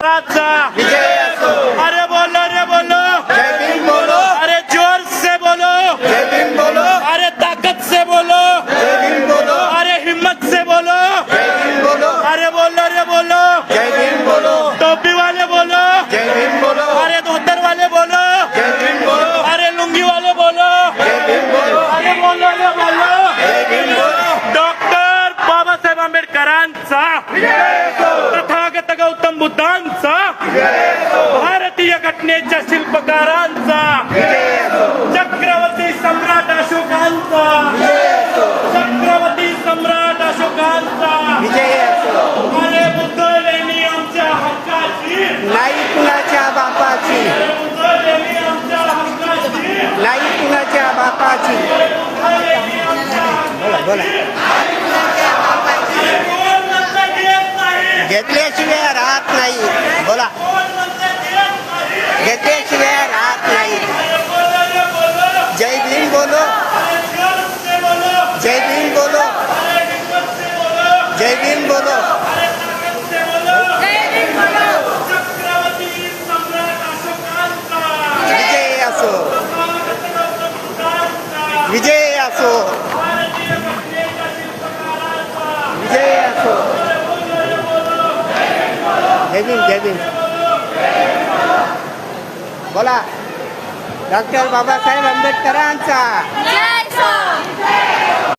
विजय असो। अरे बोलो जय भीम बोलो। अरे जोर से बोलो, जय भीम बोलो। अरे ताकत से बोलो, जय भीम बोलो। अरे हिम्मत से बोलो, जय भीम बोलो। अरे बोलो, जय भीम बोलो। टोपी वाले बोलो, जय भीम बोलो। अरे धोतर वाले बोलो, जय भीम बोलो। अरे लुंगी वाले बोलो, जय भीम बोलो। अरे बोलो जय भीम बोलो। डॉक्टर बाबासाहेब आंबेडकरांचा, तथागत गौतम बुद्धांचा, भारतीय घटनेच्या शिल्पकारांचा, चक्रवर्ती सम्राट अशोकांचा, चक्रवर्ती सम्राट अशोकांचा, विजय असो। अरे बुद्धलेनी आमच्या हक्काची, नाही कुणाच्या बापाची, बुद्धलेनी आमच्या हक्काची, नाही कुणाच्या बापाची। बुद्धलेनी आमच्या बोला अरे कोण म्हणतं देत नाही, घेतल्याशिवाय राहत नाही। बोला कोण म्हणतं देत नाही, घेतल्याशिवाय राहत नाही। अरे बोलो, जय भीम बोलो। अरे जोर से बोलो, जय भीम बोलो। अरे हिम्मत से बोलो, जय भीम बोलो। अरे ताकत से बोलो, चक्रवर्ती सम्राट अशोकांचा, विजय असो। तथागत गौतम बुद्धांचा, विजय असो। भारतीय घटनेच्या शिल्पकारांचा, विजय असो। जय भीम जय भीम। बोला डॉक्टर बाबासाहेब आंबेडकरांचा। जय